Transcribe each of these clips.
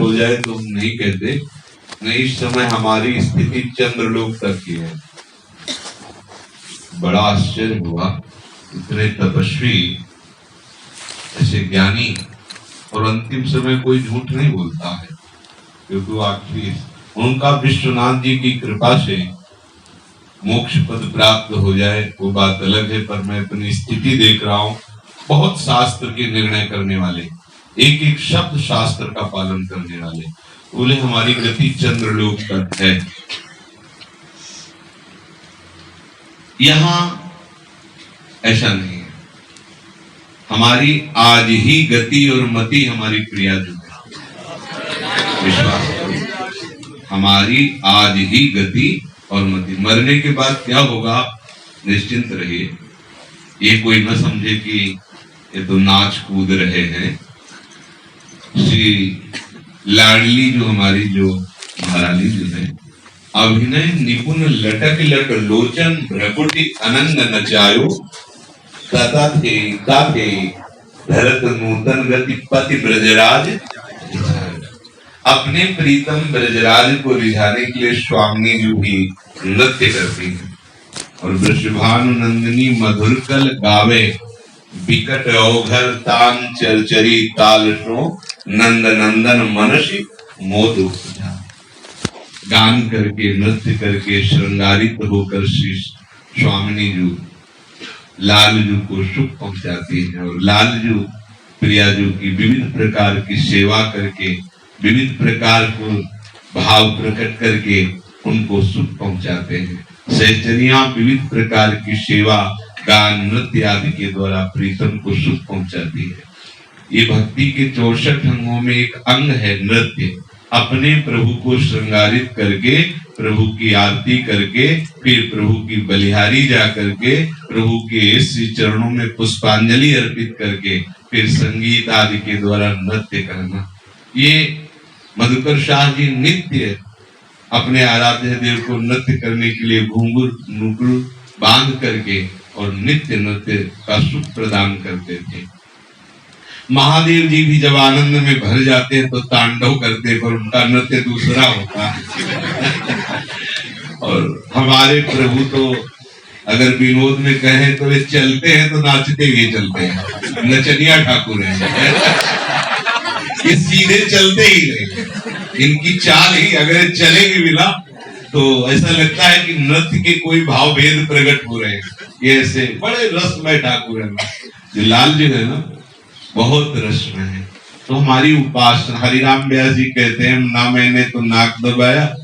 हो जाए तो हम नहीं कहते, नहीं, इस समय हमारी स्थिति चंद्रलोक तक की है। बड़ा आश्चर्य हुआ, इतने तपस्वी, ऐसे ज्ञानी, और अंतिम समय कोई झूठ नहीं बोलता है, क्योंकि वो आखिरी उनका विश्वनाथ जी की कृपा से मोक्ष पद प्राप्त हो जाए वो बात अलग है, पर मैं अपनी स्थिति देख रहा हूँ। बहुत शास्त्र के निर्णय करने वाले, एक एक शब्द शास्त्र का पालन करने वाले, बोले हमारी गति चंद्रलोक तक है। यहाँ ऐसा नहीं है, हमारी आज ही गति और मति हमारी क्रिया जो है, विश्वास करो, हमारी आज ही गति और मति। मरने के बाद क्या होगा निश्चिंत रहिए, ये कोई न समझे कि ये तो नाच कूद रहे हैं। श्री लाडली जो हमारी जो महारानी जो है, अभिनय निपुण लटक लट लोचन भ्रकुटी अनंग नचायो, तथा थे भरत नूतन गति पति ब्रजराज। अपने प्रीतम ब्रजराज को रिझाने के लिए स्वामी जी भी नृत्य करती है, और वृषभानु नंदिनी मधुरकल गावे, विकट औघर तान चरचरी ताल शो, नंद नंदन मनसी मोद उपजा। गान करके नृत्य करके श्रृंगारित होकर श्री स्वामिनी जी लालजू को सुख पहुंचाती है, और लालजू प्रियाजू की विविध प्रकार की सेवा करके, विविध प्रकार को भाव प्रकट करके उनको सुख पहुंचाते हैं। सहचरियां विविध प्रकार की सेवा, गान, नृत्य आदि के द्वारा प्रीतम को सुख पहुंचाती है। ये भक्ति के 64 अंगों में एक अंग है नृत्य। अपने प्रभु को श्रृंगारित करके, प्रभु की आरती करके, फिर प्रभु की बलिहारी जा करके, प्रभु के श्री चरणों में पुष्पांजलि अर्पित करके, फिर संगीत आदि के द्वारा नृत्य करना। ये मधुकर शाह जी नित्य अपने आराध्य देव को नृत्य करने के लिए घुंघरू नुपुर बांध करके और नित्य नृत्य का सुख प्रदान करते थे। महादेव जी भी जब आनंद में भर जाते हैं तो तांडव करते, पर उनका नृत्य दूसरा होता है। और हमारे प्रभु तो अगर विनोद में कहें तो वे चलते हैं तो नाचते हुए चलते हैं, नचनिया ठाकुर है। ये सीधे चलते ही नहीं, इनकी चाल ही अगर चलेगी बिना तो ऐसा लगता है कि नृत्य के कोई भाव भेद प्रकट हो रहे हैं। ये ऐसे बड़े रसमय ठाकुर है। जो लाल जी है ना, बहुत रसमय है। तो हमारी उपासना, हरिराम व्यास जी कहते हैं, ना मैंने तो नाक दबाया,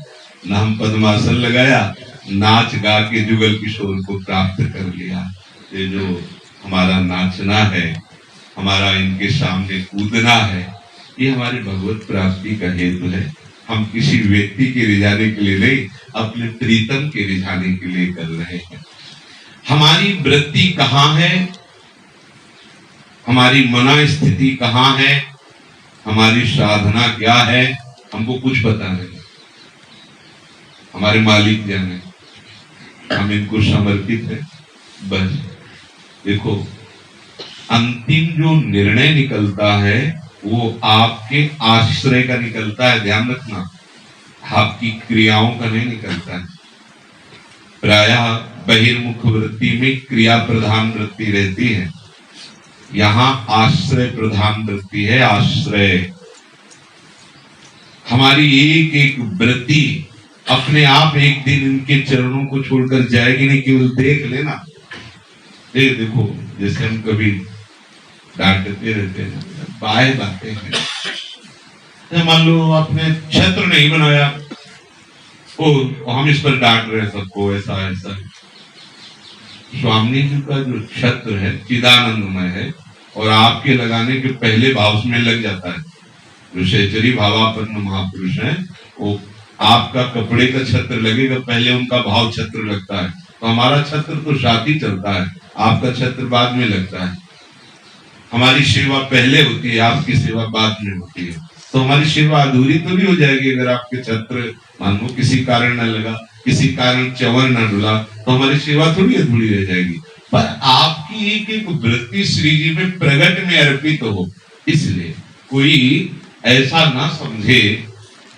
ना हम पद्मासन लगाया, नाच गा के जुगल किशोर को प्राप्त कर लिया। ये जो हमारा नाचना है, हमारा इनके सामने कूदना है, ये हमारी भगवत प्राप्ति का हेतु है। हम किसी व्यक्ति के रिझाने के लिए नहीं, अपने प्रीतम के रिझाने के लिए कर रहे हैं। हमारी वृत्ति कहाँ है, हमारी मना स्थिति कहाँ है, हमारी साधना क्या है, हमको कुछ पता नहीं। हमारे मालिक जाने, हम इनको समर्पित है बस। देखो, अंतिम जो निर्णय निकलता है वो आपके आश्रय का निकलता है, ध्यान रखना, आपकी क्रियाओं का नहीं निकलता है। प्रायः बहिर्मुख वृत्ति में क्रिया प्रधान वृत्ति रहती है, यहाँ आश्रय प्रधान वृत्ति है। आश्रय, हमारी एक एक वृत्ति अपने आप एक दिन इनके चरणों को छोड़कर जाएगी नहीं, केवल देख लेना। देखो, जैसे हम कभी डांटते रहते हैं, बाएं बातें हैं। मान लो आपने छत्र नहीं बनाया, हम इस पर डांट रहे सबको, ऐसा ऐसा। स्वामी जी का जो छत्र है चिदानंदमय है, और आपके लगाने के पहले भाव में लग जाता है। जो सहचरी भावापन्न महापुरुष है, वो आपका कपड़े का छत्र लगेगा, पहले उनका भाव छत्र लगता है। तो हमारा छत्र तो साथी चलता है, आपका छत्र बाद में लगता है। हमारी सेवा पहले होती है, आपकी सेवा बाद में होती है। तो हमारी सेवा अधूरी तो नहीं हो जाएगी अगर आपके छत्र मान लो किसी कारण न लगा, किसी कारण चंवर न डुला, तो हमारी सेवा थोड़ी अधूरी रह जाएगी। पर आपकी एक एक वृत्ति श्री जी में प्रगट में अर्पित हो, इसलिए कोई ऐसा ना समझे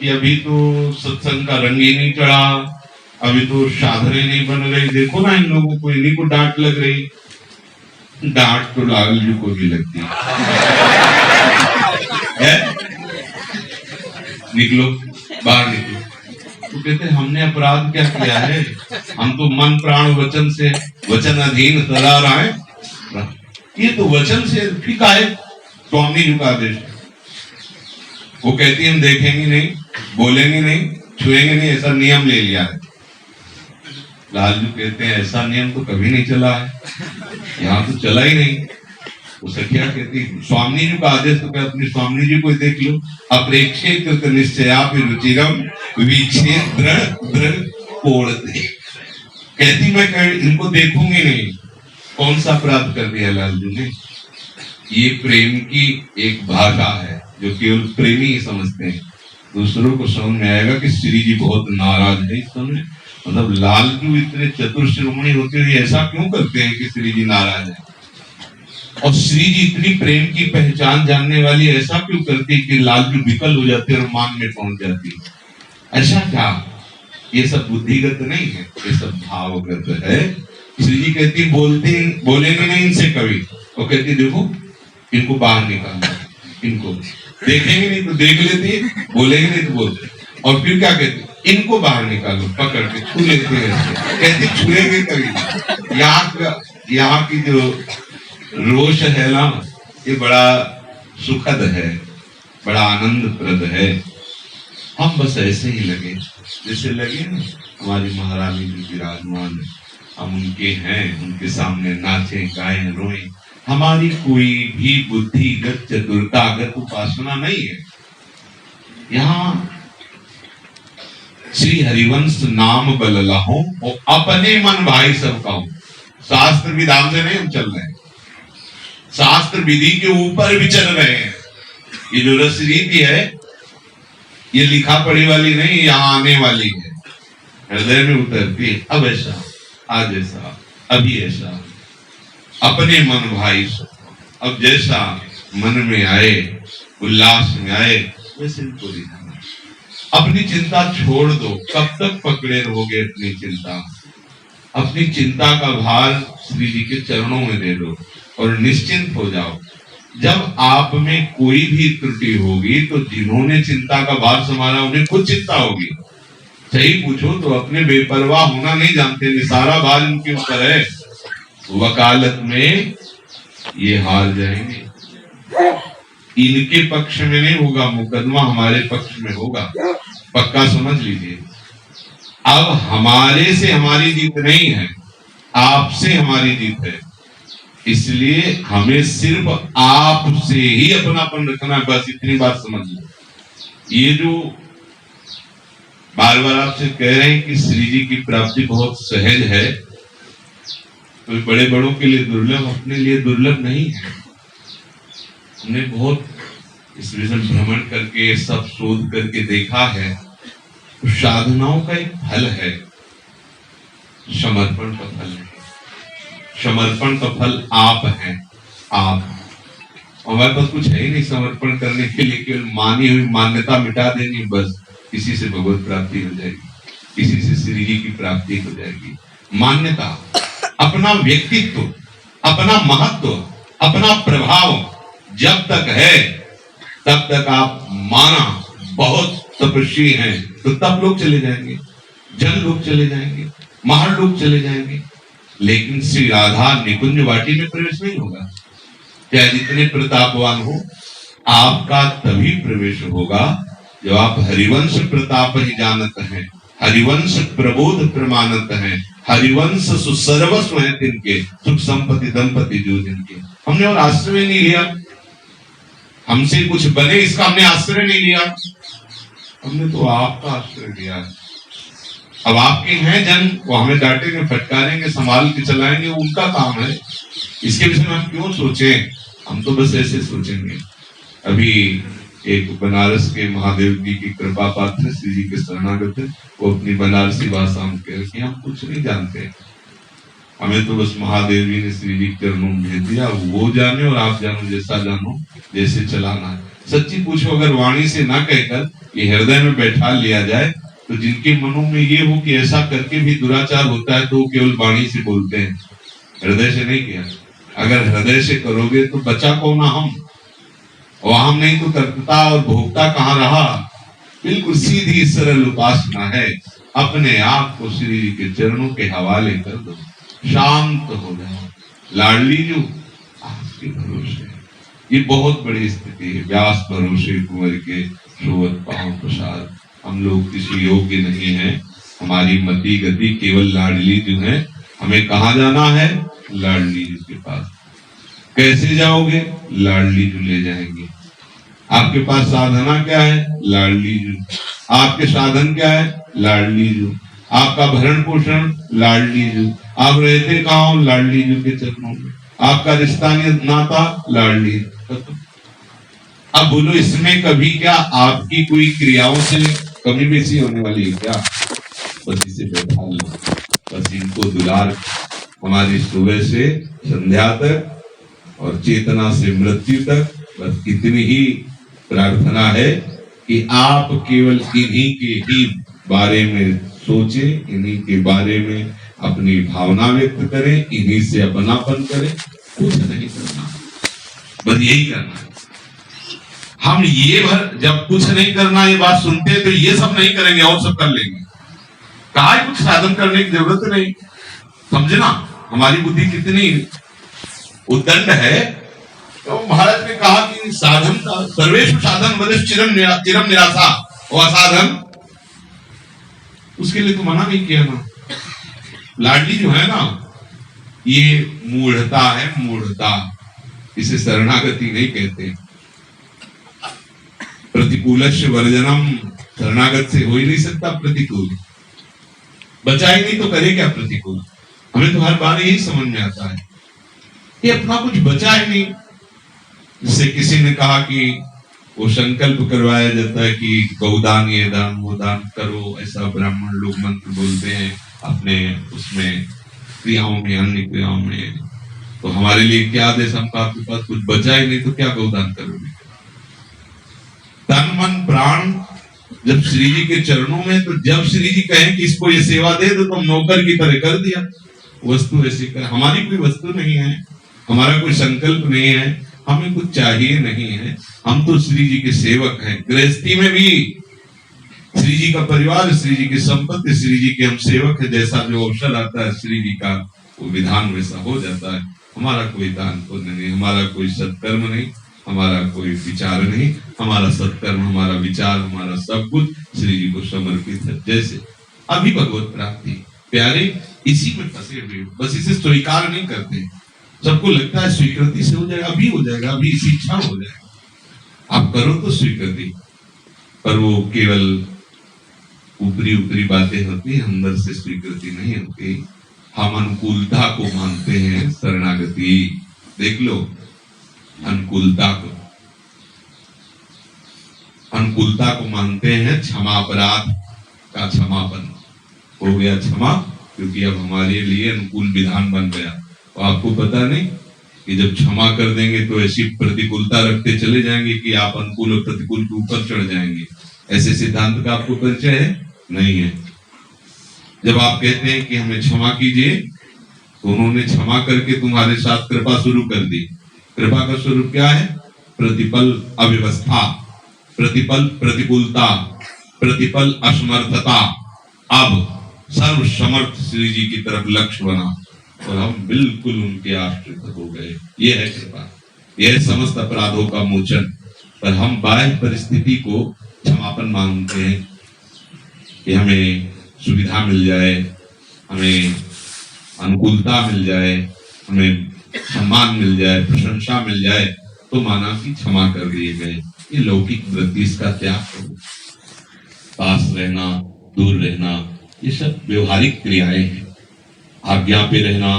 कि अभी तो सत्संग का रंग ही नहीं चढ़ा, अभी तो साधने नहीं बन रही। देखो ना इन लोगों को, इन्हीं को डांट लग रही। डांट तो लालजू को भी लगती है? निकलो बाहर, निकलो। तो कहते हमने अपराध क्या किया है? हम तो मन प्राण वचन से वचन अधीन सदा रहे। ये तो वचन से ठीक है, स्वामी जी का आदेश। वो कहती हम देखेंगे नहीं, बोलेंगे नहीं, छुएंगे नहीं, ऐसा नियम ले लिया है। लालजू कहते हैं ऐसा नियम तो कभी नहीं चला है, यहाँ तो चला ही नहीं। वो सखिया कहती स्वामी जी का आदेश तो क्या, अपनी स्वामी जी को देख लो। अप्रेक्षित निश्चयापि रुचिरम विच्छेद दृढ़ दृढ़ कोड़ते। कहती मैं इनको देखूंगी नहीं। कौन सा अपराध कर दिया लालजू ने? ये प्रेम की एक भाषा है जो केवल प्रेमी ही समझते हैं। दूसरों को समझ में आएगा कि श्री जी बहुत नाराज है इस समय। मतलब लालजू इतने चतुर शिरोमणि होते हुए ऐसा क्यों करते हैं कि श्री जी नाराज है? और श्री जी इतनी प्रेम की पहचान जानने वाली ऐसा क्यों करती कि लालजू विकल हो जाते और मान में पहुंच जाती? ऐसा क्या? ये सब बुद्धिगत नहीं है, ये सब भावगत है। श्री जी कहती बोलेंगे नहीं इनसे कभी। वो कहती देखो इनको बाहर निकालना, इनको देखेंगे नहीं तो देख लेती, बोलेंगे नहीं तो बोलते। और फिर क्या कहते? इनको बाहर निकालो, पकड़ के छू लेते हैं। कहती छुएंगे कभी। यहाँ की जो रोष है ना, ये बड़ा सुखद है, बड़ा आनंदप्रद है। हम बस ऐसे ही लगे जैसे लगे ना हमारी महारानी जी विराजमान, हम उनके हैं, उनके सामने नाचे गाएं रोएं। हमारी कोई भी बुद्धिगत चतुरतागत उपासना नहीं है। यहाँ श्री हरिवंश नाम बल लहो और अपने मन भाई सबका हो। शास्त्र विधान से नहीं हम चल रहे हैं, शास्त्र विधि के ऊपर भी चल रहे हैं। ये जो रस रीति है ये लिखा पढ़ी वाली नहीं, यहाँ आने वाली है, हृदय में उतरती है। अब ऐसा, आज ऐसा, अभी ऐसा, अपने मन भाई सब। अब जैसा मन में आए, उल्लास में आए, वैसे इनको दिखाना। अपनी चिंता छोड़ दो। कब तक पकड़े रहोगे अपनी चिंता? अपनी चिंता का भार श्री जी के चरणों में दे दो और निश्चिंत हो जाओ। जब आप में कोई भी त्रुटि होगी तो जिन्होंने चिंता का भार संभाला उन्हें खुद चिंता होगी। सही पूछो तो अपने बेपरवाह होना नहीं जानते, सारा भार इनके ऊपर है। वकालत में ये हार जाएंगे। इनके पक्ष में नहीं होगा मुकदमा, हमारे पक्ष में होगा, पक्का समझ लीजिए। अब हमारे से हमारी जीत नहीं है, आपसे हमारी जीत है। इसलिए हमें सिर्फ आपसे ही अपनापन रखना, बस इतनी बात समझ लो। ये जो बार बार आपसे कह रहे हैं कि श्री जी की प्राप्ति बहुत सहज है, तो बड़े बड़ों के लिए दुर्लभ, अपने लिए दुर्लभ नहीं है। हमने बहुत इस विषय भ्रमण करके सब शोध करके देखा है। तो साधनाओं का एक फल है, समर्पण का फल है। समर्पण का फल आप हैं। आप, हमारे पास कुछ है ही नहीं समर्पण करने के लिए, केवल मानी हुई मान्यता मिटा देनी, बस इसी से भगवत प्राप्ति हो जाएगी, इसी से श्री जी की प्राप्ति हो जाएगी। मान्यता, अपना व्यक्तित्व, अपना महत्व, अपना प्रभाव जब तक है तब तक आप माना बहुत तपस्वी हैं, तो तब लोग चले जाएंगे, जन लोग चले जाएंगे, महान लोग चले जाएंगे, लेकिन श्री राधा निकुंज वाटी में प्रवेश नहीं होगा। चाहे जितने प्रतापवान हो, आपका तभी प्रवेश होगा जब आप हरिवंश प्रताप ही जानत हैं, हरिवंश प्रबोध प्रमाणत हैं, हरिवंश सुसर्वस्व है तिनके, सुख संपत्ति दंपति जो जिनके। हमने और आश्रय नहीं लिया, हमसे कुछ बने इसका हमने आश्रय नहीं लिया, हमने तो आपका आश्रय लिया। अब आपके हैं जन, वो हमें डांटेंगे, फटकारेंगे, संभाल के चलाएंगे, उनका काम है। इसके विषय में हम क्यों सोचें? हम तो बस ऐसे सोचेंगे। अभी एक बनारस के महादेव जी की कृपा पात्र श्री जी के शरणागत है, वो अपनी बनारसी भाषा में कह रहे हम कुछ नहीं जानते, हमें तो बस महादेव जी ने श्री जी के चरणों में भेज दिया, वो जाने और आप जानो, जैसा जानो, जैसे चलाना है। सच्ची पूछो, अगर वाणी से ना कहकर ये हृदय में बैठा लिया जाए, तो जिनके मनों में ये हो कि ऐसा करके भी दुराचार होता है, तो वो केवल वाणी से बोलते हैं, हृदय से नहीं किया। अगर हृदय से करोगे तो बचा कौन हम, और हम नहीं तो कर्ता और भोक्ता कहाँ रहा। बिल्कुल सीधी सरल उपासना है, अपने आप को श्री जी के चरणों के हवाले कर दो, शांत हो जाओ, लाडली जो आपके भरोसे। ये बहुत बड़ी स्थिति है, व्यास भरोसे कुंवर के सोवत पांव प्रसाद। हम लोग किसी योग्य नहीं है, हमारी मति गति केवल लाडली जो है। हमें कहाँ जाना है, लाडली जी के पास। कैसे जाओगे, लाडली जी ले जाएंगे। आपके पास साधना क्या है, लाडली जी। आपके साधन क्या है, लाडली जी। आपका भरण पोषण, लाडली जी। आप रहते कहाँ हो, लाडली जी के चरणों में। आपका रिश्ता नाता, लाडली। अब बोलो, इसमें कभी क्या आपकी कोई क्रियाओं से कमी बेसी होने वाली है क्या? बस इसे बैठा लो, बस इनको दुलार। हमारी सुबह से संध्या तक और चेतना से मृत्यु तक बस इतनी ही प्रार्थना है कि आप केवल इन्हीं के ही बारे में सोचे, इन्हीं के बारे में अपनी भावना व्यक्त करें, इन्हीं से अपनापन करें, कुछ नहीं करना, बस यही करना है। हम ये जब कुछ नहीं करना ये बात सुनते हैं तो ये सब नहीं करेंगे और सब कर लेंगे। कहा कुछ साधन करने की जरूरत नहीं, समझना हमारी बुद्धि कितनी उद्दंड है। तो महाराज ने कहा कि साधन का सर्वेषु साधन वरिष्ठ चिरम निराशा, और असाधन उसके लिए तो मना नहीं किया ना। लाडली जो है ना, ये मूढ़ता है, मूढ़ता। इसे शरणागति नहीं कहते। प्रतिकूलस्य वर्जनम, शरणागत से हो ही नहीं सकता प्रतिकूल। बचा ही नहीं तो करे क्या प्रतिकूल। हमें तो हर बार यही समझ में आता है कि अपना कुछ बचा ही नहीं। जिससे किसी ने कहा कि वो संकल्प करवाया जाता है कि गौदान, ये दान, वो दान करो, ऐसा ब्राह्मण लोग मंत्र बोलते हैं अपने उसमें क्रियाओं में, अन्य क्रियाओं में। तो हमारे लिए क्या आदेश, हमका आपके पास कुछ बचा ही नहीं तो क्या गौदान करोगे। तन मन प्राण जब श्री जी के चरणों में, तो जब श्री जी कहें कि इसको ये सेवा दे दो तो नौकर की तरह कर दिया। वस्तु ऐसी कर, हमारी कोई वस्तु नहीं है, हमारा कोई संकल्प नहीं है, हमें कुछ चाहिए नहीं है। हम तो श्री जी के सेवक हैं। गृहस्थी में भी श्री जी का परिवार, श्री जी की संपत्ति, श्री जी के हम सेवक हैं। जैसा जो अवसर आता है श्री जी का, वो विधान वैसा हो जाता है। हमारा कोई दान पुण्य नहीं, हमारा कोई सत्कर्म नहीं, हमारा कोई विचार नहीं। हमारा सत्कर्म, हमारा विचार, हमारा सब कुछ श्री जी को समर्पित है। जैसे अभी भगवत प्राप्ति, प्यारे इसी में फंसे हुए, बस इसे स्वीकार नहीं करते। सबको लगता है स्वीकृति से हो जाएगा, अभी हो जाएगा, अभी इसी क्षण हो जाएगा। आप करो तो स्वीकृति, पर वो केवल ऊपरी ऊपरी बातें होती, अंदर से स्वीकृति नहीं होती। हम अनुकूलता को मानते हैं, शरणागति। देख लो अनुकूलता को, अनुकूलता को मानते हैं। क्षमा, अपराध का क्षमापन हो गया क्षमा, क्योंकि अब हमारे लिए अनुकूल विधान बन गया। तो आपको पता नहीं कि जब क्षमा कर देंगे तो ऐसी प्रतिकूलता रखते चले जाएंगे कि आप अनुकूल और प्रतिकूल के ऊपर चढ़ जाएंगे। ऐसे सिद्धांत का आपको परिचय है? नहीं है। जब आप कहते हैं कि हमें क्षमा कीजिए, तो उन्होंने क्षमा करके तुम्हारे साथ कृपा शुरू कर दी। कृपा का स्वरूप क्या है? प्रतिपल अव्यवस्था, प्रतिपल प्रतिकूलता, प्रतिपल असमर्थता। अब सर्व समर्थ श्री जी की तरफ लक्ष्य बना और हम बिल्कुल उनके आश्रित हो गए। ये है कृपा, यह समस्त अपराधों का मोचन। पर हम बाह्य परिस्थिति को क्षमापन मांगते हैं कि हमें सुविधा मिल जाए, हमें अनुकूलता मिल जाए, हमें सम्मान मिल जाए, प्रशंसा मिल जाए, तो माना कि क्षमा कर दिए गए। ये लौकिक वृत्ति, इसका त्याग करो। पास रहना, दूर रहना, ये सब व्यवहारिक क्रियाएं हैं। आज्ञा पे रहना,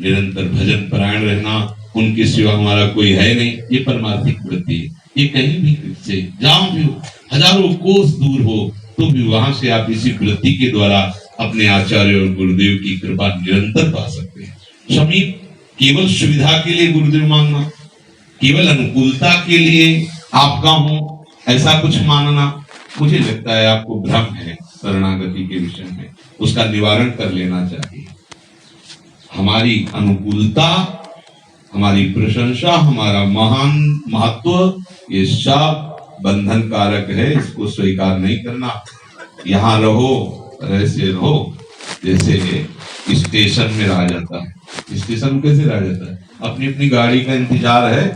निरंतर भजन परायण रहना, उनके सिवा हमारा कोई है नहीं, ये परमार्थिक वृत्ति है। ये कहीं भी से जहां भी हो, हजारों कोस दूर हो, तो भी वहां से आप इसी वृत्ति के द्वारा अपने आचार्य और गुरुदेव की कृपा निरंतर पा सकते हैं। समीप केवल सुविधा के लिए गुरुदेव मांगना, केवल अनुकूलता के लिए आपका हूं, ऐसा कुछ मानना, मुझे लगता है आपको भ्रम है शरणागति के विषय में, उसका निवारण कर लेना चाहिए। हमारी अनुकूलता, हमारी प्रशंसा, हमारा महान महत्व, ये सब बंधन कारक है, इसको स्वीकार नहीं करना। यहाँ रहो, ऐसे रहो जैसे स्टेशन में रहा जाता है। स्टेशन में कैसे रहा जाता है? अपनी अपनी गाड़ी का इंतजार है,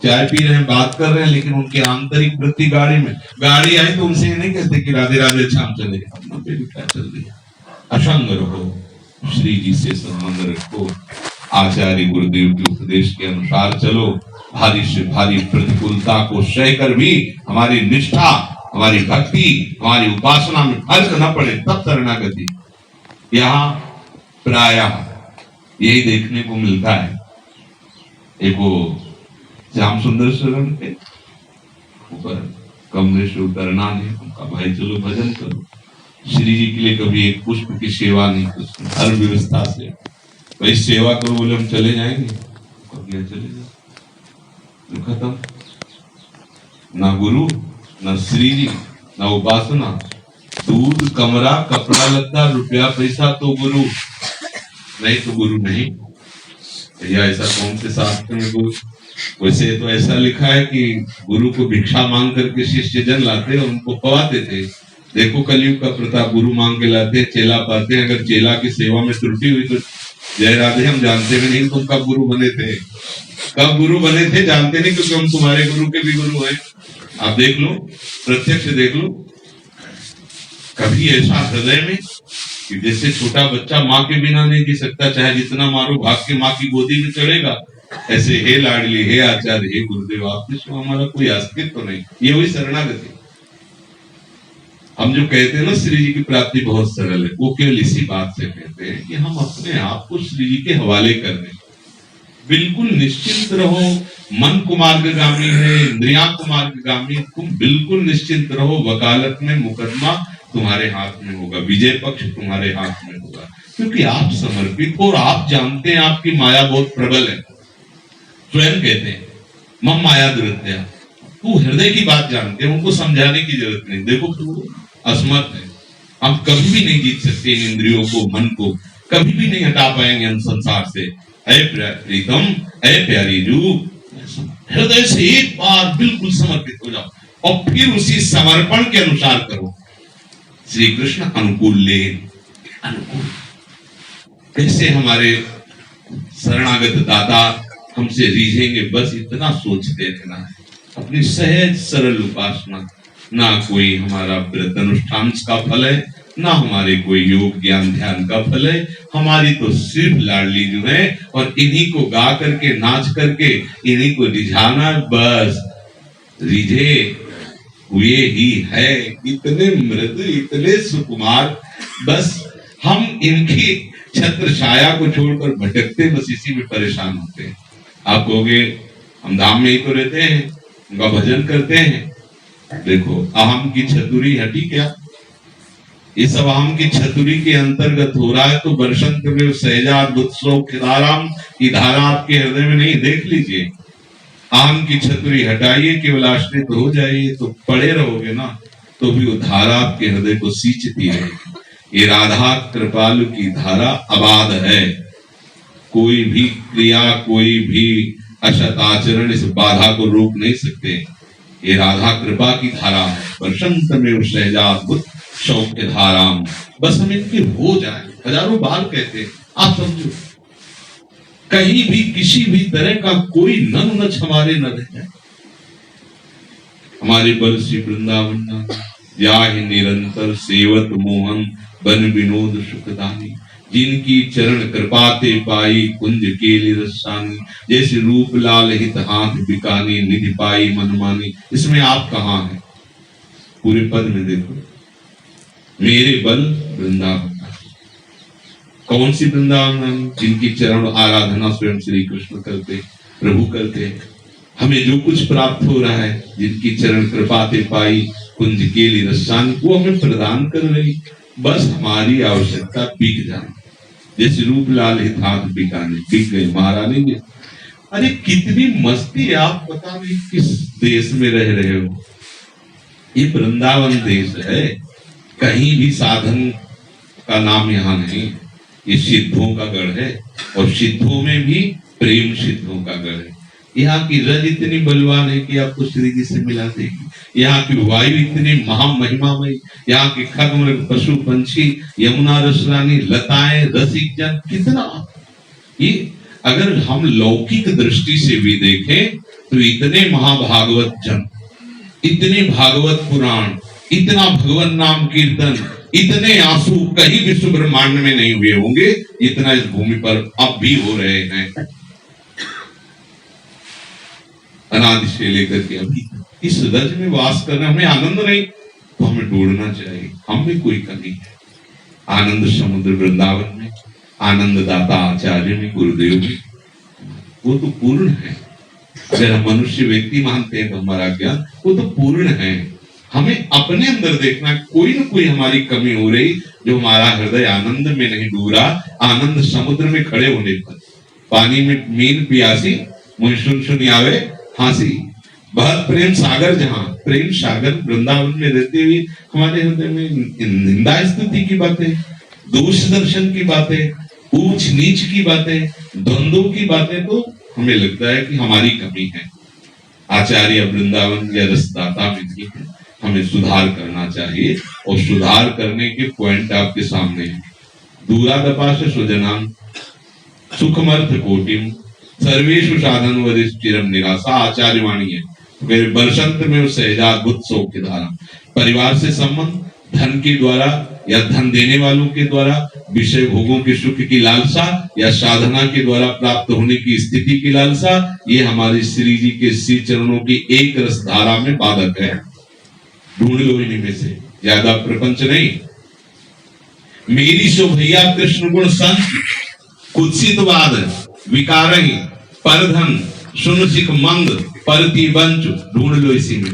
चाय पी रहे हैं, बात कर रहे हैं, लेकिन उनकी आंतरिक वृत्ति गाड़ी में। गाड़ी आई तो उनसे नहीं कहते कि राधे राधे शाम चले, अपना बेबी क्या चल रही है। असंग रहो, श्री जी से संबंध रखो, आचार्य गुरुदेव के उपदेश के अनुसार चलो, भारी से भारी प्रतिकूलता को सहकर भी हमारी निष्ठा, हमारी भक्ति, हमारी उपासना में फर्क न पड़े, तब शरणागति। यहाँ प्रायः यही देखने को मिलता है। एक वो श्याम सुंदर शरण के ऊपर कमरे से उतरना नहीं, उनका भाई चलो भजन करो। श्री जी के लिए कभी एक पुष्प की सेवा नहीं, कुछ हर व्यवस्था से भाई सेवा करो, बोले हम चले जाएंगे, चले जाओ, खत्म। ना गुरु, ना श्री जी, ना उपासना, दूध, कमरा, कपड़ा लत्ता, रुपया पैसा तो गुरु, नहीं तो गुरु नहीं। या ऐसा कौन से शास्त्र में गुरु? वैसे तो ऐसा लिखा है कि गुरु को भिक्षा मांग करके शिष्य जन लाते और उनको पवाते थे। देखो कलयुग का प्रताप, गुरु मांग के लाते, चेला पाते हैं। अगर चेला की सेवा में त्रुटि हुई तो जय राधे, हम जानते भी नहीं तुम कब गुरु बने थे, कब गुरु बने थे जानते नहीं, क्योंकि हम तुम्हारे गुरु के भी गुरु हैं। आप देख लो, प्रत्यक्ष देख लो। कभी ऐसा हृदय में कि जैसे छोटा बच्चा माँ के बिना नहीं जी सकता, चाहे जितना मारो भाग के माँ की गोदी में चढ़ेगा, ऐसे हे लाडली, हे आचार्य, हे गुरुदेव, आपके सिवा हमारा कोई अस्तित्व तो नहीं। ये हुई शरणागति। हम जो कहते हैं ना श्री जी की प्राप्ति बहुत सरल है, वो केवल इसी बात से कहते हैं कि हम अपने आप को श्री जी के हवाले कर दें। बिल्कुल निश्चिंत रहो, मन कुमार्गगामी है, इंद्रियां कुमार्गगामी, तुम बिल्कुल निश्चिंत रहो। वकालत में मुकदमा तुम्हारे हाथ में होगा, विजय पक्ष तुम्हारे हाथ में होगा, क्योंकि आप समर्पित हो और आप जानते हैं आपकी माया बहुत प्रबल है। स्वयं कहते हैं मम माया दुरत्या, तू हृदय की बात जानते हैं, उनको समझाने की जरूरत नहीं। देखो तू असमर्थ है, हम कभी भी नहीं जीत सकते इन इंद्रियों को, मन को कभी भी नहीं हटा पाएंगे हम संसार से। ऐ प्रीतम, ऐ प्यारी जू, हृदय से एक बार बिल्कुल समर्पित हो जाओ और फिर उसी समर्पण के अनुसार करो। श्री कृष्ण अनुकूल ले, अनुकूल कैसे हमारे शरणागत दाता हमसे रीझेंगे, बस इतना सोचते रहना है। अपनी सहज सरल उपासना, ना कोई हमारा व्रत अनुष्ठान का फल है, ना हमारे कोई योग ज्ञान ध्यान का फल है, हमारी तो सिर्फ लाडली जो है, और इन्हीं को गा करके नाच करके इन्हीं को रिझाना, बस रिझे हुए ही है। इतने मृदु, इतने सुकुमार, बस हम इनकी छत्र छाया को छोड़कर भटकते बस इसी में परेशान होते हैं। आप कहोगे हम धाम में ही तो रहते हैं, उनका भजन करते हैं। देखो अहम की छतुरी हटी क्या? ये सब अहम की छतुरी के अंतर्गत हो रहा है। तो बरसंत में सहजा दुत्सव खिदाराम की धारा आपके हृदय में नहीं, देख लीजिए। अहम की छतुरी हटाइए, केवल आश्रित हो जाइए, तो पड़े रहोगे ना, तो भी वो धारा आपके हृदय को सींचती रहेगी। ये राधा कृपालु की धारा अबाध है, कोई भी क्रिया, कोई भी असत आचरण इस बाधा को रोक नहीं सकते। ये राधा कृपा की धारा है। बसंत में सहजाद्भुत शौक्य धाराम, बस हम इनके हो जाए। हजारों बार कहते हैं, आप समझो कहीं भी किसी भी तरह का कोई नन नच हमारे न रह जाए। हमारे बल से वृंदावन जाहि निरंतर सेवत मोहन बन विनोद सुखदानी, जिनकी चरण कृपाते पाई कुंज केली रसानी, जैसे रूप लाल हित हाथ बिकानी, निधि पाई मनमानी। इसमें आप कहाँ हैं? पूरे पद में देखो, मेरे बल वृंदावन। कौन सी वृंदावन? जिनकी चरण आराधना स्वयं श्री कृष्ण करते, प्रभु करते। हमें जो कुछ प्राप्त हो रहा है, जिनकी चरण कृपाते पाई कुंज केली रसानी, वो हमें प्रदान कर रही, बस हमारी आवश्यकता बिक जाए। जैसे रूप लाल हित हाथ बिकाने, बिक गए महारानी जी। अरे कितनी मस्ती है, आप पता नहीं किस देश में रह रहे हो। ये वृंदावन देश है, कहीं भी साधन का नाम यहाँ नहीं। ये सिद्धों का गढ़ है, और सिद्धों में भी प्रेम सिद्धों का गढ़ है। यहाँ की रज इतनी बलवान है कि आपको श्री जी से मिला देगी। यहाँ की वायु इतनी महामहिमामयी, यहाँ के खग मृग पशु पंछी, यमुना रसरानी, लताएं, रसिक जन, कितना ये अगर हम लौकिक दृष्टि से भी देखें तो इतने महाभागवत जन, इतने भागवत पुराण, इतना भगवान नाम कीर्तन, इतने आंसू कहीं विश्व ब्रह्मांड में नहीं हुए होंगे इतना इस भूमि पर अब भी हो रहे हैं। अनादि से लेकर के अभी इस रज में वास करना, हमें आनंद नहीं तो हमें ढूंढना चाहिए। हम में कोई कमी है। आनंद समुद्र वृंदावन में, आनंद दाता आचार्य में, गुरुदेव में, वो तो पूर्ण है। अगर हम मनुष्य व्यक्ति मानते हैं तो हमारा ज्ञान वो तो पूर्ण है। हमें अपने अंदर देखना, कोई ना कोई हमारी कमी हो रही जो हमारा हृदय आनंद में नहीं डूब रहा। आनंद समुद्र में खड़े होने पर, पानी में मीन प्यासी, मुझे सुन सुनी आवे फांसी, बहुत प्रेम सागर, जहां प्रेम सागर वृंदावन में रहते हुए हमारे हृदय में निंदा स्तुति की बातें, दोष दर्शन की बातें, ऊंच नीच की बातें, द्वंद्वों की बातें, तो हमें लगता है कि हमारी कमी है। आचार्य वृंदावन या रसदाता में भी है। हमें सुधार करना चाहिए, और सुधार करने के पॉइंट आपके सामने हैं। दूरादपाश सुजनाम सुखमर्थ कोटिम सर्वेषु साधन वरिष्ठिरम निराशा। आचार्य वाणी है, बरसंत में सहजाद बुद्ध सौख्य धारा। परिवार से संबंध, धन के द्वारा या धन देने वालों के द्वारा विषय भोगों के सुख की लालसा, या साधना के द्वारा प्राप्त होने की स्थिति की लालसा, ये हमारे श्री जी के श्री चरणों की एक रस धारा में बाधक है। ढूंढ लो इनमें से, ज्यादा प्रपंच नहीं। मेरी सो भैया कृष्ण गुण संत कुत्सितवाद विकारही परधन सुन सिख मंद परति बंच। ढूंढ लो इसी में।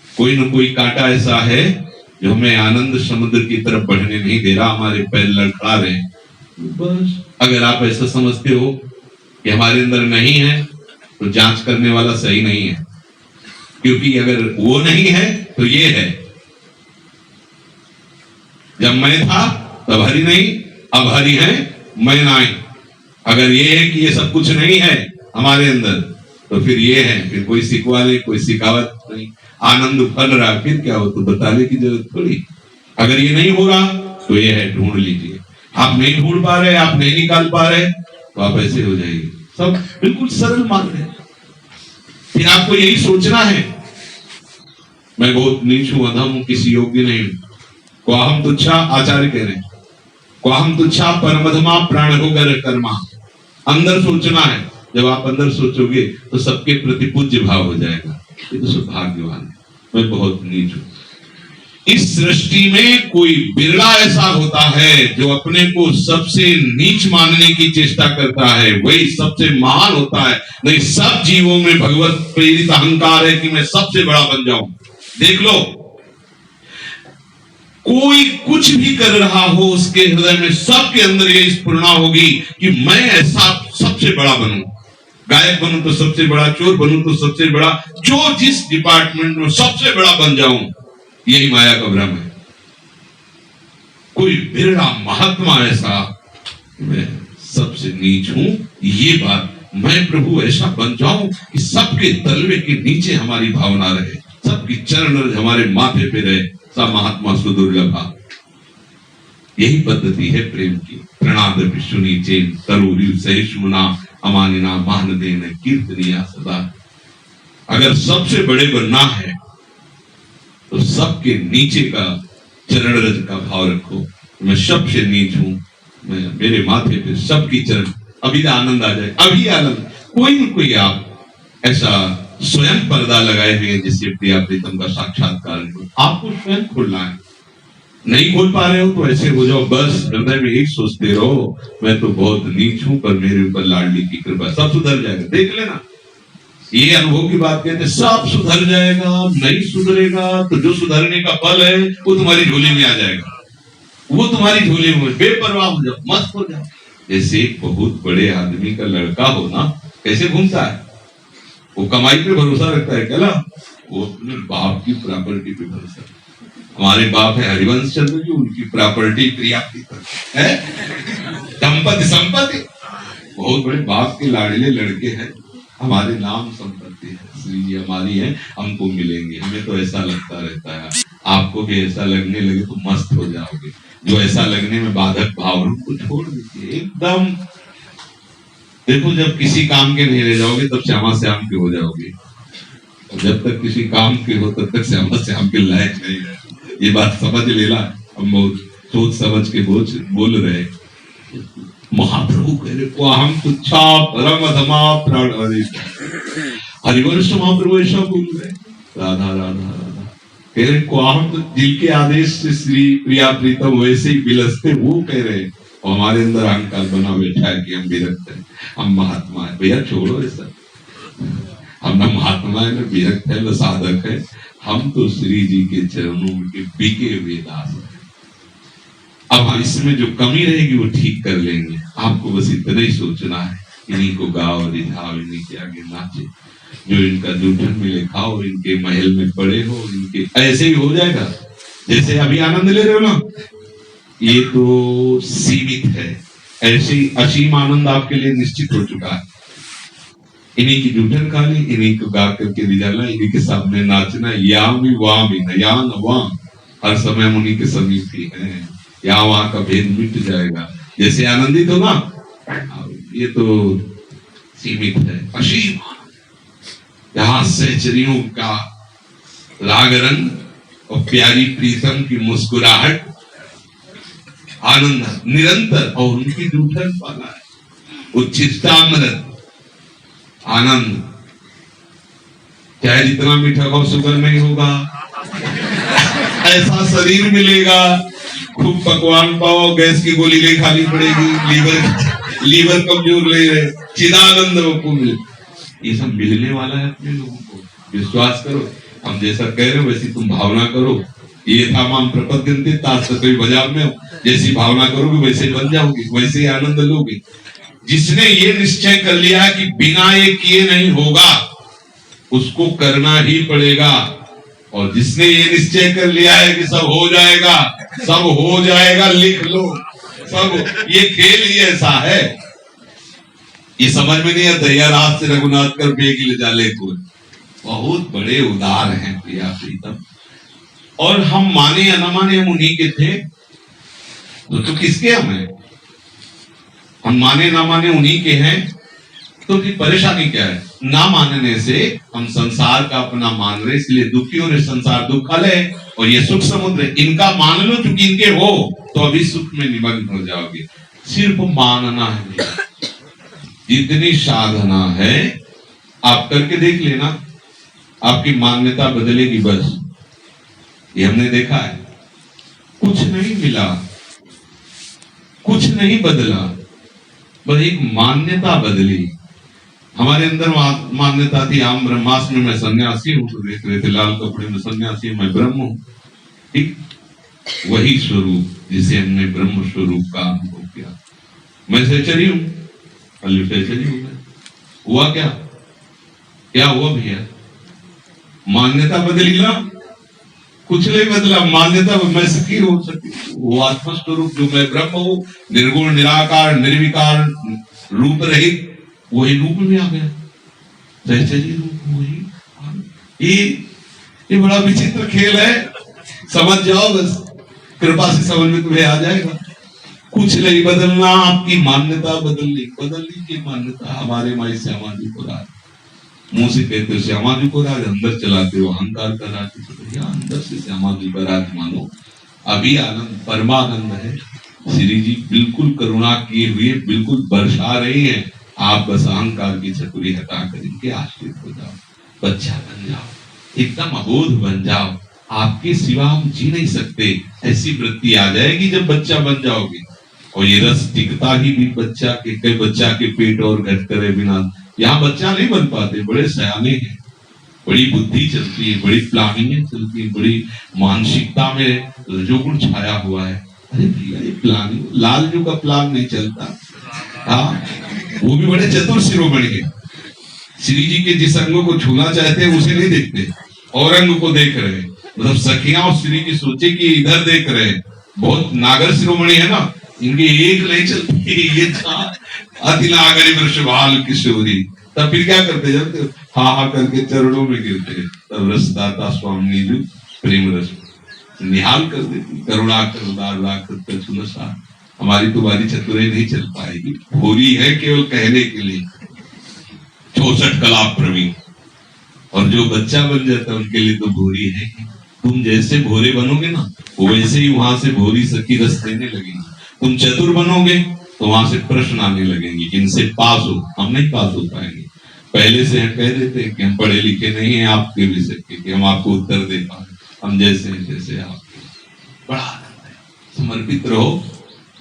कोई न कोई कांटा ऐसा है जो हमें आनंद समुद्र की तरफ बढ़ने नहीं दे रहा, हमारे पैर लड़खड़ा रहे हैं। बस अगर आप ऐसा समझते हो कि हमारे अंदर नहीं है तो जांच करने वाला सही नहीं है, क्योंकि अगर वो नहीं है तो ये है। जब मैं था तब हरि नहीं, अब हरि है मैं नहीं। अगर ये है कि ये सब कुछ नहीं है हमारे अंदर तो फिर ये है, फिर कोई सिखवा ले, कोई सिखावत नहीं। आनंद फल रहा फिर क्या हो, तो बताने की जरूरत थोड़ी। अगर ये नहीं हो रहा तो ये है, ढूंढ लीजिए। आप नहीं ढूंढ पा रहे, आप नहीं निकाल पा रहे तो आप ऐसे हो जाइए। सब बिल्कुल सरल मान रहे। फिर आपको यही सोचना है मैं बहुत नीच हूं, अधम हूं, किसी योग्य नहीं हूं। क्वाहम तुच्छा, आचार्य कह रहे हैं, क्वाहम तुच्छा परमधमा प्राण हो गर कर्मा। अंदर सोचना है। जब आप अंदर सोचोगे तो सबके प्रति पूज्य भाव हो जाएगा। ये तो सौभाग्यवान है, मैं बहुत नीच हूं। इस सृष्टि में कोई बिरला ऐसा होता है जो अपने को सबसे नीच मानने की चेष्टा करता है, वही सबसे महान होता है। नहीं, सब जीवों में भगवत प्रेरित अहंकार है कि मैं सबसे बड़ा बन जाऊं। देख लो, कोई कुछ भी कर रहा हो उसके हृदय में सबके अंदर ये स्फुरणा होगी कि मैं ऐसा सबसे बड़ा बनूं। गायक बनूं तो सबसे बड़ा, चोर बनूं तो सबसे बड़ा, जो जिस डिपार्टमेंट में सबसे बड़ा बन जाऊं, यही माया का भ्रम है। कोई बिरला महात्मा ऐसा मैं सबसे नीच हूं, ये बात मैं प्रभु ऐसा बन जाऊं कि सबके तलवे के नीचे हमारी भावना रहे, सबकी चरण रज हमारे माथे पे रहे। सब महात्मा सुदुर्लभा। यही पद्धति है प्रेम की। प्रणाद विष्णु चेन तरुरी सहिष्णुना अमानिना मान देन कीर्तनिया सदा। अगर सबसे बड़े बनना है तो सबके नीचे का चरण रज का भाव रखो। मैं सबसे नीच हूं, मैं मेरे माथे पे सबकी चरण। अभी आनंद आ जाए, अभी आनंद। कोई न कोई आप ऐसा स्वयं पर्दा लगाए हुए जिससे प्रिया प्रीतम का साक्षात्कार हो। आपको स्वयं खोलना है। नहीं खोल पा रहे हो तो ऐसे हो जाओ, बस हृदय में यही सोचते रहो मैं तो बहुत नीच हूं पर मेरे ऊपर लाडली की कृपा, सब सुधर जाएगा। देख लेना, ये अनुभव की बात कहते हैं, सब सुधर जाएगा। नहीं सुधरेगा तो जो सुधरने का फल है वो तुम्हारी झोली में आ जाएगा। वो तुम्हारी झोली में बेपरवाह हो जाओ, मस्त हो जाओ। जैसे एक बहुत बड़े आदमी का लड़का हो ना, कैसे घूमता है? वो कमाई पे भरोसा रखता है क्या ना, वो अपने बाप की प्रॉपर्टी पे भरोसा। हमारे बाप है हरिवंश चंद्र जी, उनकी प्रॉपर्टी प्रिया है, संपत्ति बहुत बड़े बाप के लाडले लड़के हैं। हमारे नाम संपत्ति है, श्री जी हमारी है, हमको मिलेंगे। हमें तो ऐसा लगता रहता है, आपको भी ऐसा लगने लगे तो मस्त हो जाओगे। जो ऐसा लगने में बाधक भाव को छोड़ दीजिए एकदम। देखो जब किसी काम के नहीं रह जाओगे तब श्यामा श्याम के हो जाओगे, और जब तक किसी काम के हो तब तक श्यामा श्याम के लायक नहीं है। ये बात समझ लेना, हम बहुत सोच समझ के बोल रहे। महाप्रभु कह रहे को हम तुच्छा परम अधमा प्राण हरिवंश महाप्रभु ऐसा बोल रहे। राधा राधा राधा कह रहे को हम तो दिल के आदेश से श्री प्रिया प्रीतम वैसे ही बिलसते, वो कह रहे और हमारे अंदर अहंकार बना बैठा है कि हम विरक्त हैं, हम महात्मा है। भैया छोड़ो ऐसा, हम ना महात्मा है, न विरक्त है, न साधक है, हम तो श्री जी के चरणों के बिके हुए दास हैं। अब इसमें जो कमी रहेगी वो ठीक कर लेंगे। आपको बस इतना ही सोचना है, इन्हीं को गाओ रिझाओ, इन्हीं के आगे नाचे, जो इनका जूठन मिले खाओ, इनके महल में पड़े हो, इनके ऐसे ही हो जाएगा जैसे अभी आनंद ले रहे हो ना। ये तो सीमित है, ऐसे असीम आनंद आपके लिए निश्चित हो चुका है। इन्हीं की जूठन खानी, इन्हीं को गा करके रिझाना, इन्हीं के सामने नाचना, यामी वामी नयान वाम, हर समय हम उन्हीं के समीप ही हैं। यहाँ वहां का भेद मिट जाएगा, जैसे आनंदित हो ना। ये तो सीमित है, असीम यहाँ सहचरियों का राग रंग और प्यारी प्रीतम की मुस्कुराहट, आनंद निरंतर, और उनकी जूठन पाना है उच्छिष्टामृत आनंद। चाहे जितना मीठा खाओ शुगर नहीं होगा, ऐसा शरीर मिलेगा। खूब पकवान पाओ, गैस की गोली ले खानी पड़ेगी, लीवर कमजोर ले रहे, चिदानंद को मिले। ये सब मिलने वाला है अपने लोगों को, विश्वास करो। हम जैसा कह रहे हो वैसी तुम भावना करो। ये था माम प्रपद्यन्ते तात्सतोई बजाव में, जैसी भावना करोगे वैसे बन जाओगे, वैसे ही आनंद लोगे। जिसने ये निश्चय कर लिया कि बिना ये किए नहीं होगा, उसको करना ही पड़ेगा। और जिसने ये निश्चय कर लिया है कि सब हो जाएगा, सब हो जाएगा, लिख लो सब। ये खेल ही ऐसा है, ये समझ में नहीं आता यार। आज से रघुनाथ कर बेग ले जा ले को, बहुत बड़े उदार हैं प्रिया प्रीतम। और हम माने या न माने, हम उन्हीं के थे, तो किसके हम हैं? हम माने ना माने उन्हीं के हैं। तो फिर परेशानी क्या है? ना मानने से हम संसार का अपना मान रहे, इसलिए दुखी हो रहे। संसार दुखल है और ये सुख समुद्र है। इनका मान लो, चूंकि इनके हो तो अभी सुख में निमग्न हो जाओगे। सिर्फ मानना है, जितनी साधना है आप करके देख लेना, आपकी मान्यता बदलेगी। बस ये हमने देखा है, कुछ नहीं मिला, कुछ नहीं बदला, बस एक मान्यता बदली। हमारे अंदर मान्यता थी आम ब्रह्मास्म में मैं सन्यासी हूं, तो देख रहे थे लाल कपड़े में सन्यासी मैं ब्रह्म हूं। ठीक वही स्वरूप जिसे हमने ब्रह्म स्वरूप का अनुभव किया। मैं सहचरी हूं, अल्लू सहचरी हूं। हुआ क्या? क्या हुआ भैया? मान्यता बदली ना, कुछ नहीं बदला। मान्यता मैं सखी हो सकी, वो आत्मस्वरूप जो मैं ब्रह्म हूं, निर्गुण निराकार निर्विकार रूप रहित, वही रूप में आ गया, सहचरी रूप वही। ये बड़ा विचित्र खेल है, समझ जाओ बस, कृपा से समझ में तुम्हें आ जाएगा। कुछ नहीं बदलना, आपकी मान्यता बदलनी की मान्यता। हमारे माई श्यामा जी को राज, मुंह से कहते हो श्यामा जी को राज, अंदर चलाते हो अहंकार का राज। तो अंदर से श्यामा जी का राज मानो। अभी आनंद परमानंद है। श्री जी बिल्कुल करुणा किए हुए बिल्कुल बरसा रही है। आप बस अहंकार की छतरी हटा कर इनके आश्रित हो जाओ, बच्चा बन जाओ, एकदम अबोध बन जाओ। आपके सिवा हम जी नहीं सकते, ऐसी वृत्ति आ जाएगी जब बच्चा बन जाओगे। और ये रस टिकता ही भी बच्चा के पेट और घट करे बिना। यहाँ बच्चा नहीं बन पाते, बड़े सयाने हैं, बड़ी बुद्धि चलती है, बड़ी प्लानिंग चलती है, बड़ी मानसिकता में रजोगुण छाया हुआ है। अरे भैया ये प्लानिंग, लालजू का प्लान नहीं चलता। हाँ वो भी बड़े चतुर शिरोमणि है, श्री जी के जिस अंगों को छूना चाहते हैं उसे नहीं देखते, और अंग को देख रहे हैं। मतलब सखियां और श्री जी सोचे कि इधर देख रहे हैं, बहुत नागर शिरोमणि है ना, इनकी एक नहीं चलती, ये अति नागरी वृषभाल किशोरी। तब फिर क्या करते, जब हा करके चरणों में गिरते, तब रसदाता स्वामी जी प्रेम रस निहाल कर देती, करुणा कर। हमारी तुम्हारी चतुराई नहीं चल पाएगी, भोरी है केवल कहने के लिए, 64 कला प्रवीण। और जो बच्चा बन जाता है उनके लिए तो भोरी है। तुम जैसे भोरे बनोगे ना, वैसे ही वहां से भोरी सखी रस देने लगेगी। तुम चतुर बनोगे तो वहां से प्रश्न आने लगेंगे कि इनसे पास हो। हम नहीं पास हो पाएंगे, पहले से हम कह देते हैं कि हम पढ़े लिखे नहीं हैं आपके विषय के, कि हम आपको उत्तर दे पाए। हम जैसे हैं जैसे आपके, बड़ा आनंद है। समर्पित रहो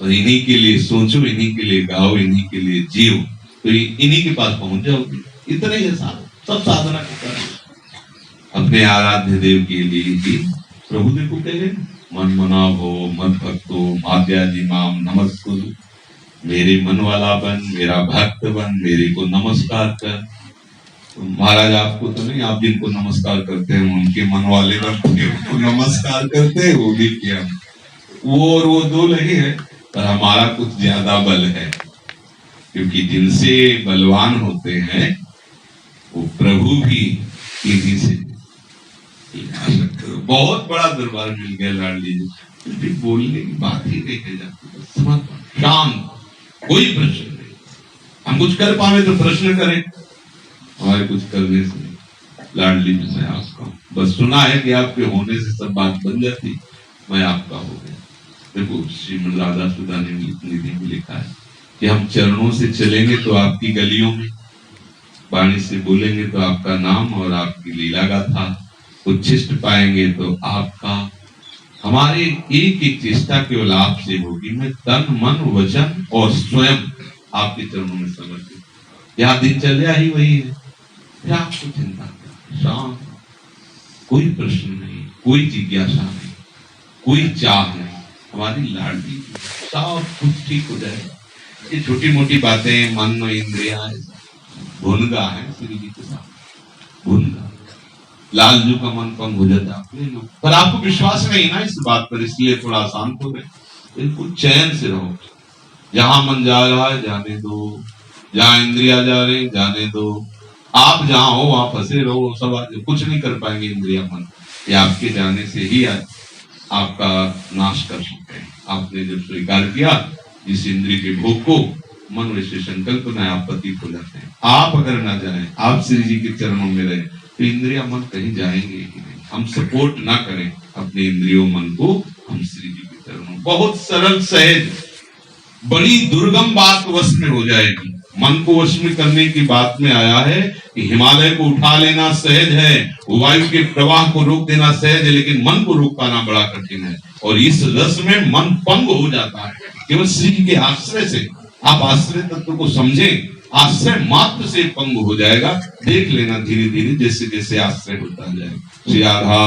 और इन्हीं के लिए सोचो, इन्हीं के लिए गाओ, इन्हीं के लिए जियो, तो इन्हीं के पास पहुंच जाओगे। इतना ही है सब साधना के कारण। अपने आराध्य देव के लिए ही प्रभु देखो कह रहे, मन मनावो मत भक्तो माध्याजी माम नमस्कुरु। मेरे मन वाला बन, मेरा भक्त बन, मेरे को नमस्कार कर। तो महाराज आपको तो नहीं, आप जिनको नमस्कार करते हैं उनके मन वाले बनते, उनको नमस्कार करते हैं, वो भी किया। वो और वो दो नहीं है, पर हमारा कुछ ज्यादा बल है, क्योंकि जिनसे बलवान होते हैं वो प्रभु भी इन्हीं से। बहुत बड़ा दरबार मिल गया लाडली जी, बोलने की बात ही नहीं कह जाती, समर्पण शांत, कोई प्रश्न नहीं। हम कुछ कर पावे तो प्रश्न करें, हमारे कुछ करने से नहीं। लाडली जी मैं आपका, बस सुना है कि आपके होने से सब बात बन जाती, मैं आपका हो गया। देखो श्रीमद राधा सुधा निधि में लिखा है कि हम चरणों से चलेंगे तो आपकी गलियों में, वाणी से बोलेंगे तो आपका नाम और आपकी लीला गाथा, उच्छिष्ट पाएंगे तो आपका। हमारे एक एक चेष्टा केवल आपसे होगी। मैं तन मन वचन और स्वयं आपके चरणों में समर्पित। यह दिनचर्या ही वही है, फिर आपको चिंता कर, शांत, कोई प्रश्न नहीं, कोई जिज्ञासा नहीं, कोई चाह नहीं। हमारी लाडली सब कुछ ठीक हो जाएगा। ये छोटी मोटी बातें, मन इंद्रियां भुनगा है श्री जी के साथ, भुनगा। लालजू का मन कम हो जाता है, पर आपको विश्वास नहीं ना इस बात पर, इसलिए थोड़ा शांत हो गए। बिल्कुल चैन से रहो। जहां मन जा रहा है जाने दो, जहां इंद्रिया जा रही जाने दो। आप जहां हो वहां फंसे रहो, सब कुछ नहीं कर पाएंगे इंद्रिया मन। ये आपके जाने से ही आपका नाश कर सकते हैं। आपने जब स्वीकार किया इस इंद्रिय के भोग को, मन वैसे संकल्प न आप पतित हो जाते हैं। आप अगर ना जाए, आप श्री जी के चरणों में रहे, तो इंद्रिया मन कहीं जाएंगे ही नहीं। हम सपोर्ट ना करें अपने इंद्रियों मन को, हम श्री जी के चरणों, बहुत सरल सहज, बड़ी दुर्गम बात वश में हो जाएगी। मन को वश में करने की बात में आया है कि हिमालय को उठा लेना सहज है, वायु के प्रवाह को रोक देना सहज है, लेकिन मन को रोक पाना बड़ा कठिन है। और इस रस में मन पंग हो जाता है। केवल श्री जी के आश्रय से आप आश्रय तत्व को समझें, आश्रय मात्र से पंग हो जाएगा। देख लेना धीरे धीरे जैसे जैसे आश्रय होता जाएगा। श्री राधा